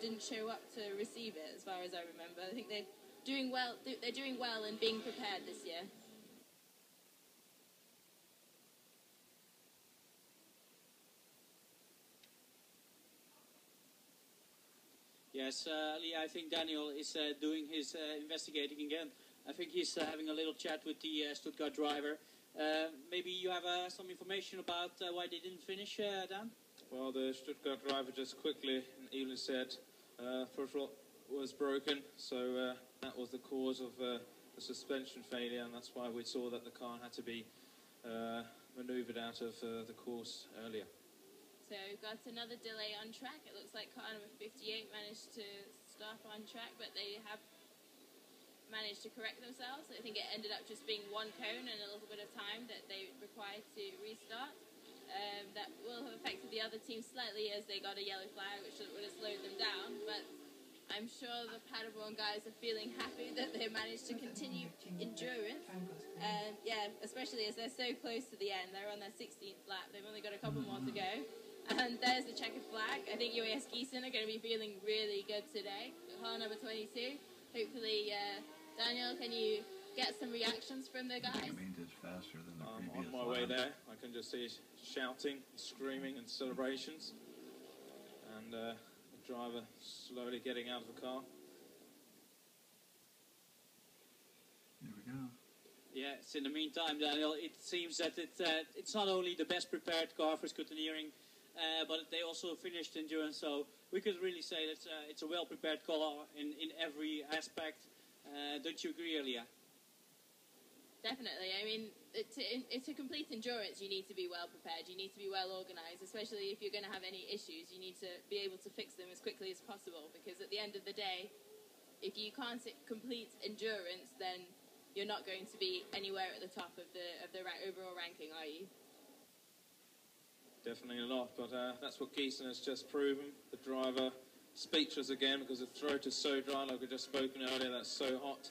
didn't show up to receive it, as far as I remember. I think they're doing well. They're doing well and being prepared this year. Yes, Leah, I think Daniel is doing his investigating again. I think he's having a little chat with the Stuttgart driver. Maybe you have some information about why they didn't finish, Dan? Well, the Stuttgart driver just quickly and evenly said throttle was broken, so that was the cause of the suspension failure, and that's why we saw that the car had to be manoeuvred out of the course earlier. So we've got another delay on track. It looks like car number 58 managed to stop on track, but they have managed to correct themselves. I think it ended up just being one cone and a little bit of time that they required to restart. That will have affected the other team slightly as they got a yellow flag, which would have slowed them down, but I'm sure the Paderborn guys are feeling happy that they managed to continue endurance. Yeah, especially as they're so close to the end. They're on their 16th lap. They've only got a couple more to go. And there's the checkered flag. I think UAS Gießen are going to be feeling really good today. Car number 22. Hopefully, Daniel, can you get some reactions from the guys? Faster than the I'm on my way there. I can just see shouting, screaming and celebrations. And the driver slowly getting out of the car. There we go. Yes, in the meantime, Daniel, it seems that it's not only the best prepared car for scrutineering, but they also finished endurance, so we could really say that it's a well-prepared car in every aspect. Don't you agree, Elia? Definitely. I mean, to complete endurance, you need to be well prepared. You need to be well organised, especially if you're going to have any issues. You need to be able to fix them as quickly as possible, because at the end of the day, if you can't complete endurance, then you're not going to be anywhere at the top of the overall ranking, are you? Definitely not, but that's what Gießen has just proven. The driver speechless again because the throat is so dry, like we've just spoken earlier. That's so hot.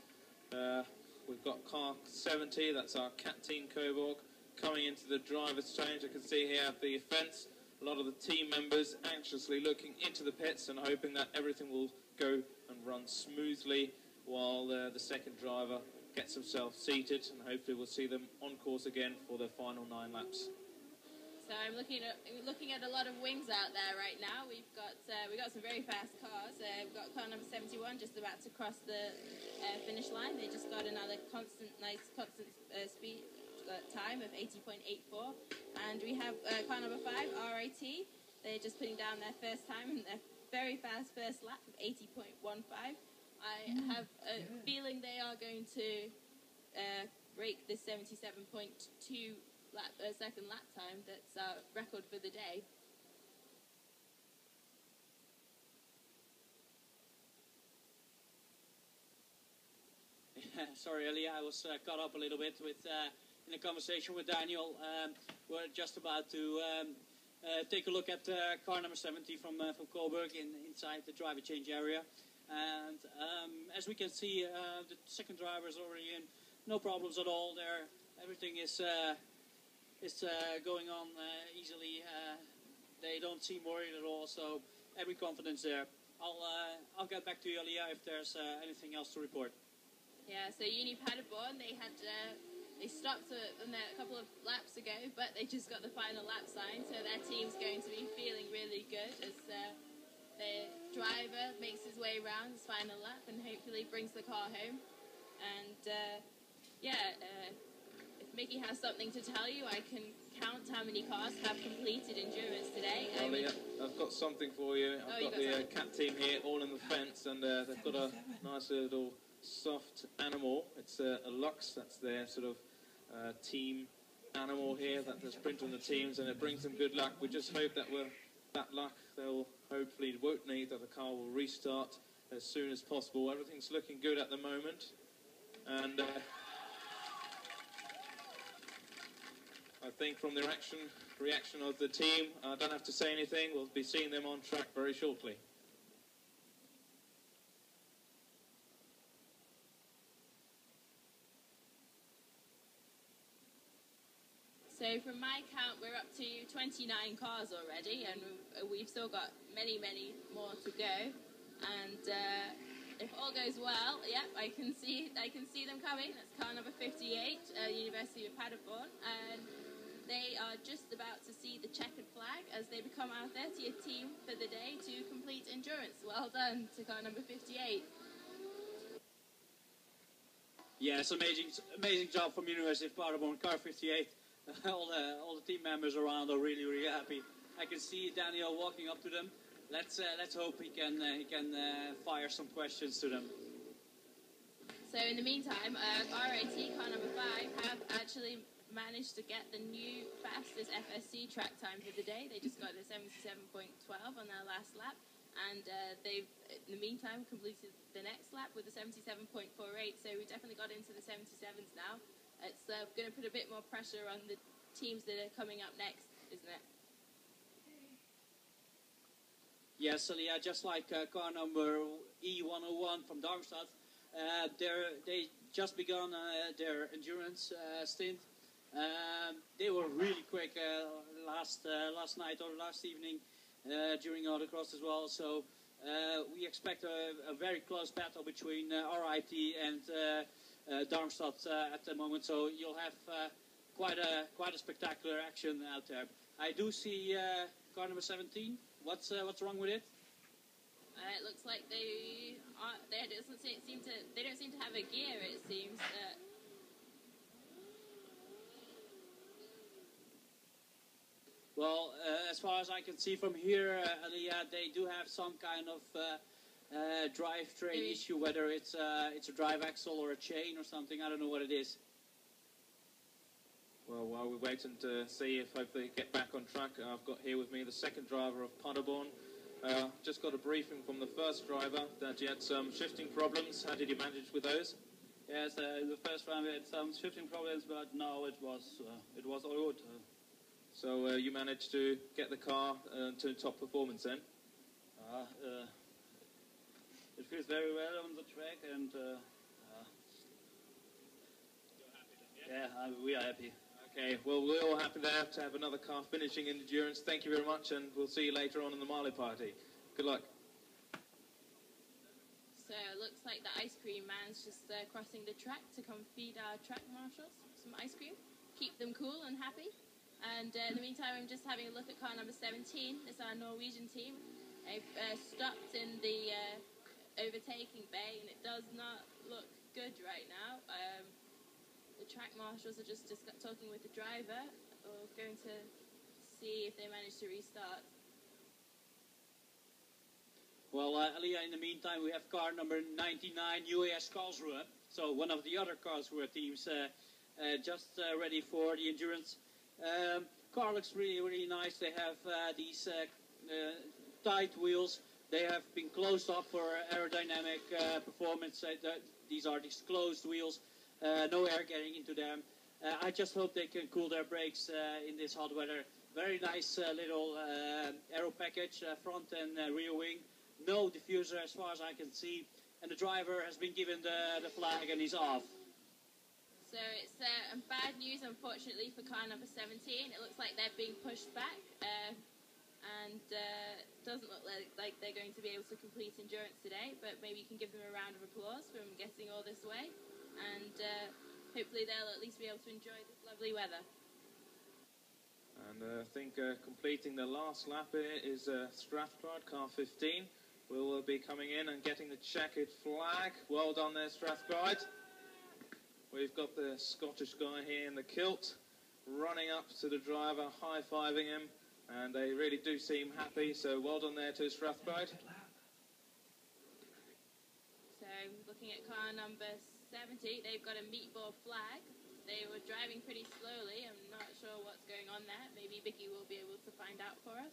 We've got car 70, that's our Cat Team Coburg, coming into the driver's change. I can see here at the fence a lot of the team members anxiously looking into the pits and hoping that everything will go and run smoothly while the second driver gets himself seated, and hopefully we'll see them on course again for their final 9 laps. So I'm looking at a lot of wings out there right now. We've got some very fast cars. We've got car number 71 just about to cross the finish line. They just got another nice constant speed time of 80.84, and we have car number 5 RIT. They're just putting down their first time and their very fast first lap of 80.15. I have a feeling they are going to break the 77.2 second lap time. That's our record for the day. Sorry, Elia, I was caught up a little bit with in a conversation with Daniel. We're just about to take a look at car number 70 from Coburg inside the driver change area. And as we can see, the second driver is already in. No problems at all there. Everything is going on easily. They don't seem worried at all, so every confidence there. I'll get back to you, Elia, if there's anything else to report. Yeah, so Uni Paderborn, they stopped a couple of laps ago, but they just got the final lap sign, so their team's going to be feeling really good as the driver makes his way around his final lap and hopefully brings the car home. And if Mickey has something to tell you, I can count how many cars have completed endurance today. I've got something for you. I've got the Cat Team here, all in the fence, and they've got a nice little soft animal. It's a Lux, that's their sort of team animal here that is printed on the teams, and it brings them good luck. We just hope that that luck they'll hopefully won't need, that the car will restart as soon as possible. Everything's looking good at the moment, and I think from the reaction of the team, I don't have to say anything. We'll be seeing them on track very shortly. So from my count, we're up to 29 cars already, and we've still got many, many more to go. And if all goes well, yep, I can see them coming. That's car number 58, University of Paderborn, and they are just about to see the checkered flag as they become our 30th team for the day to complete endurance. Well done to car number 58. Yes, amazing job from University of Paderborn, car 58. all the team members around are really happy. I can see Daniel walking up to them. Let's hope he can fire some questions to them. So in the meantime, RIT car number 5 have actually managed to get the new fastest FSC track time for the day. They just got a 77.12 on their last lap, and they've in the meantime completed the next lap with a 77.48. So we definitely got into the 77s now. It's going to put a bit more pressure on the teams that are coming up next, isn't it? Yes, Aliyah, just like car number E101 from Darmstadt, they just begun their endurance stint. They were really quick last night or last evening during autocross as well. So we expect a very close battle between RIT and Darmstadt at the moment. So you'll have quite a spectacular action out there. I do see car number 17. What's wrong with it? It looks like they don't seem to have a gear. It seems. Well, as far as I can see from here, Aliyah, they do have some kind of drivetrain issue, whether it's a drive axle or a chain or something. I don't know what it is. Well, while we're waiting to see if hopefully get back on track, I've got here with me the second driver of Paderborn. Just got a briefing from the first driver that you had some shifting problems. How did you manage with those? Yes, the first round we had some shifting problems, but now it was all good. So you managed to get the car to top performance then? It feels very well on the track, and we are happy. Okay, well, we're all happy to have another car finishing in endurance. Thank you very much, and we'll see you later on in the Marley party. Good luck. So it looks like the ice cream man's just crossing the track to come feed our track marshals some ice cream, keep them cool and happy. And in the meantime, I'm just having a look at car number 17. It's our Norwegian team. They've stopped in the overtaking bay, and it does not look good right now. The track marshals are just talking with the driver, or going to see if they manage to restart. Well, Aliyah, in the meantime, we have car number 99, UAS Karlsruhe. So one of the other Karlsruhe teams just ready for the endurance. Car looks really nice. They have these tight wheels. They have been closed off for aerodynamic performance. These are these closed wheels. No air getting into them. I just hope they can cool their brakes in this hot weather. Very nice little aero package, front and rear wing. No diffuser as far as I can see. And the driver has been given the flag and he's off. So it's bad news, unfortunately, for car number 17. It looks like they're being pushed back, and doesn't look like they're going to be able to complete endurance today. But maybe you can give them a round of applause from getting all this way, and hopefully they'll at least be able to enjoy this lovely weather. And I think completing the last lap here is Strathclyde, car 15. Will be coming in and getting the checkered flag. Well done there, Strathclyde. We've got the Scottish guy here in the kilt running up to the driver, high-fiving him, and they really do seem happy, so well done there to Strathclyde. So looking at car number 70, they've got a meatball flag. They were driving pretty slowly. I'm not sure what's going on there. Maybe Vicky will be able to find out for us.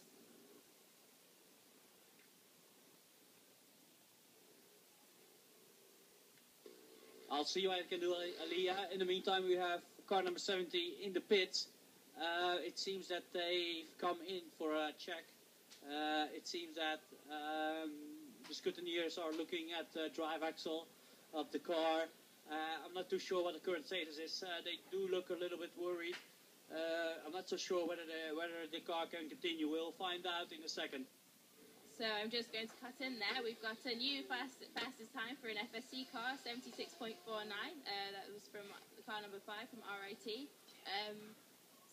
I'll see what I can do, Aliyah. In the meantime, we have car number 70 in the pits. It seems that they've come in for a check. It seems that the scrutineers are looking at the drive axle of the car. I'm not too sure what the current status is. They do look a little bit worried. I'm not so sure whether the car can continue. We'll find out in a second. So I'm just going to cut in there. We've got a new fastest time for an FSC car, 76.49. That was from car number 5 from RIT.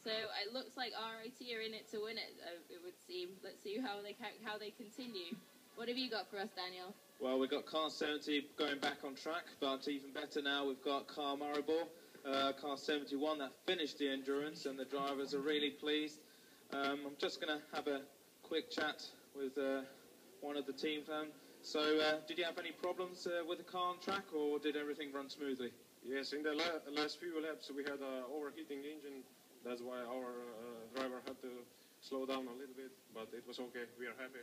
So it looks like RIT are in it to win it, it would seem. Let's see how they continue. What have you got for us, Daniel? Well, we've got car 70 going back on track, but even better now, we've got car Maribor, car 71 that finished the endurance, and the drivers are really pleased. I'm just going to have a quick chat with one of the team. So, did you have any problems with the car on track, or did everything run smoothly? Yes, in the last few laps we had an overheating engine. That's why our driver had to slow down a little bit, but it was okay. We are happy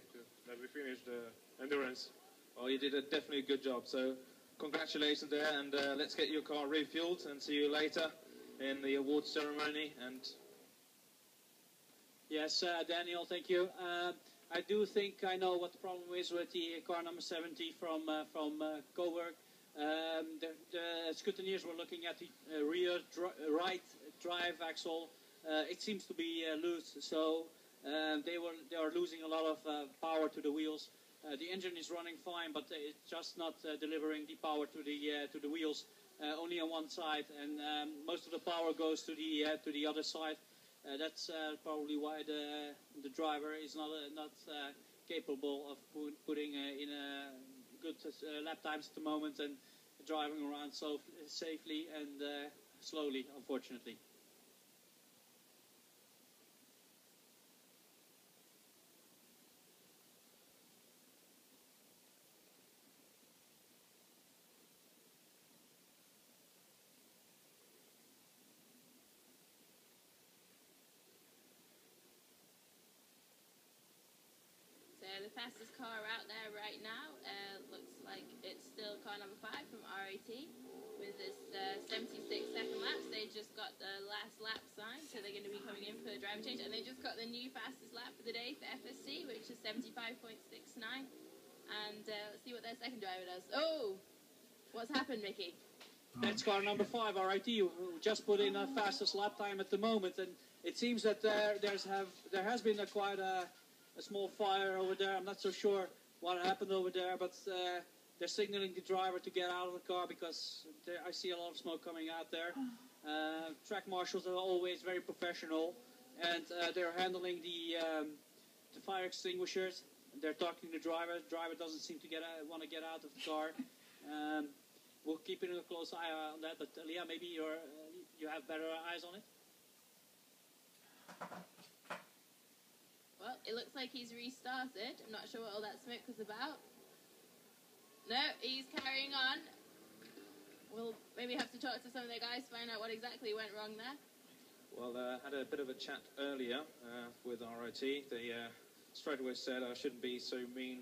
that we finished the endurance. Well, you did definitely a good job, so congratulations there, and let's get your car refueled and see you later in the awards ceremony. And Yes, Daniel, thank you. I do think I know what the problem is with the car number 70 from Coburg. The scrutineers were looking at the rear right drive axle. It seems to be loose, so they are losing a lot of power to the wheels. The engine is running fine, but it's just not delivering the power to the wheels. Only on one side, and most of the power goes to the other side. That's probably why the driver is not capable of putting in a good lap times at the moment and driving around so safely and slowly, unfortunately. The fastest car out there right now looks like it's still car number 5 from RIT with this 76-second laps. They just got the last lap sign, so they're going to be coming in for the driver change, and they just got the new fastest lap for the day for FSC, which is 75.69. And let's see what their second driver does. Oh, what's happened, Mickey? That's car number 5, RIT, who just put in a fastest lap time at the moment, and it seems that there has been quite a small fire over there. I'm not so sure what happened over there, but they're signaling the driver to get out of the car because I see a lot of smoke coming out there. Track marshals are always very professional, and they're handling the fire extinguishers. They're talking to the driver. The driver doesn't seem to want to get out of the car. We'll keep a close eye on that, but Leah, maybe you have better eyes on it? Well, it looks like he's restarted. I'm not sure what all that smoke was about. No, he's carrying on. We'll maybe have to talk to some of the guys to find out what exactly went wrong there. well, had a bit of a chat earlier with RIT. They straight away said I shouldn't be so mean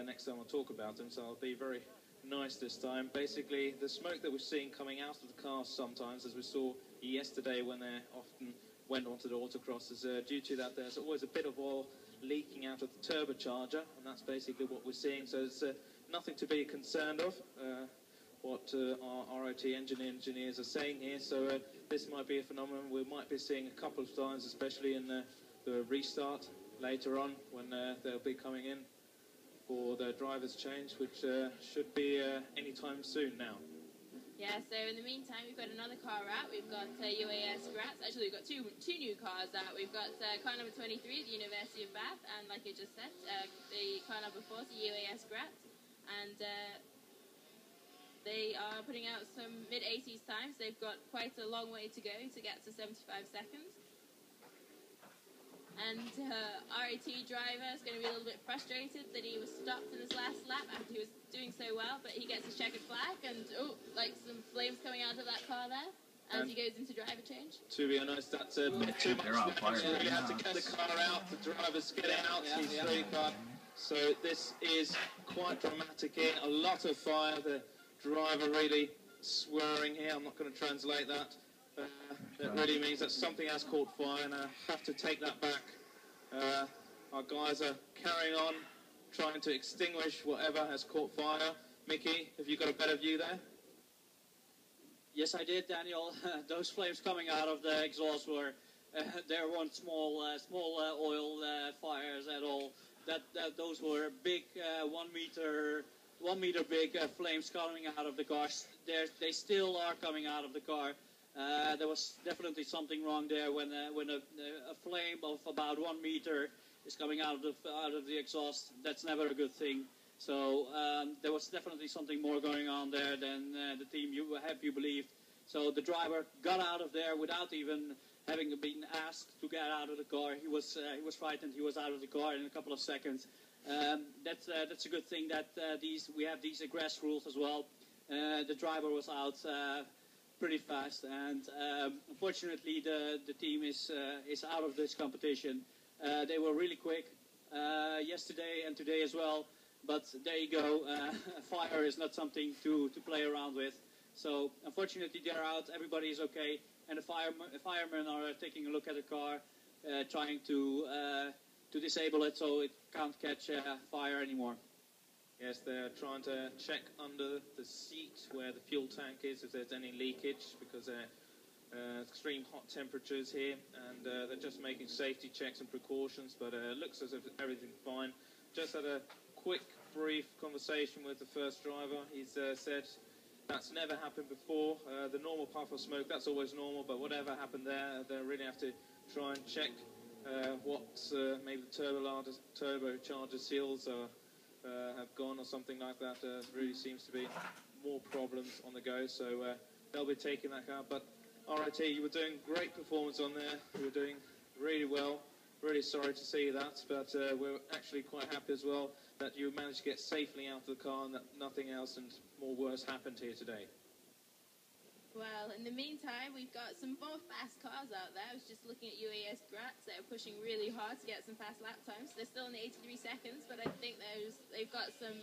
next time I talk about them, so I'll be very nice this time. Basically, the smoke that we're seeing coming out of the cars sometimes, as we saw yesterday when they often went onto the autocross, is due to that there's always a bit of oil leaking out of the turbocharger, and that's basically what we're seeing. So it's nothing to be concerned of, what our RIT engineers are saying here. So this might be a phenomenon we might be seeing a couple of times, especially in the restart later on, when they'll be coming in for the driver's change, which should be any time soon now. Yeah, so in the meantime, we've got another car out. We've got UAS Graz. Actually, we've got two new cars out. We've got car number 23 at the University of Bath, and like you just said, the car number 40, UAS Graz. And they are putting out some mid-80s times. They've got quite a long way to go to get to 75 seconds. And RIT driver is going to be a little bit frustrated that he was stopped in his last lap after he was doing so well, but he gets a checkered flag, and like some flames coming out of that car there as he goes into driver change. To be honest, that's a bit too much. They're on fire. You have to cut the car out, the driver's getting out, he's really cut. So this is quite dramatic here, a lot of fire, the driver really swearing here. I'm not going to translate that. That really means that something has caught fire, and I have to take that back. Our guys are carrying on, trying to extinguish whatever has caught fire. Mickey, have you got a better view there? Yes, I did, Daniel. Those flames coming out of the exhaust were, there weren't small oil fires at all. those were big 1 meter big flames coming out of the car. They still are coming out of the car. There was definitely something wrong there when a flame of about 1 meter is coming out of the exhaust. That's never a good thing. So there was definitely something more going on there than the team you believed. So the driver got out of there without even having been asked to get out of the car. He was frightened. He was out of the car in a couple of seconds. That's a good thing that we have these egress rules as well. The driver was out pretty fast, and unfortunately the team is out of this competition. They were really quick yesterday and today as well, but there you go. Fire is not something to play around with. So unfortunately they're out. Everybody is okay, and the firemen are taking a look at the car, trying to disable it so it can't catch fire anymore. Yes, they're trying to check under the seat where the fuel tank is if there's any leakage, because extreme hot temperatures here, and they're just making safety checks and precautions, but it looks as if everything's fine. Just had a quick, brief conversation with the first driver. He's said that's never happened before. The normal puff of smoke, that's always normal, but whatever happened there, they really have to try and check what maybe the turbocharger seals have gone or something like that. Really seems to be more problems on the go, so they'll be taking that car. But RIT, you were doing great performance on there. You were doing really well. Really sorry to see that, but we're actually quite happy as well that you managed to get safely out of the car and that nothing else and more worse happened here today. Well, in the meantime, we've got some more fast cars out there. I was just looking at UAS Graz. They're pushing really hard to get some fast lap times. They're still in 83 seconds, but I think they've got some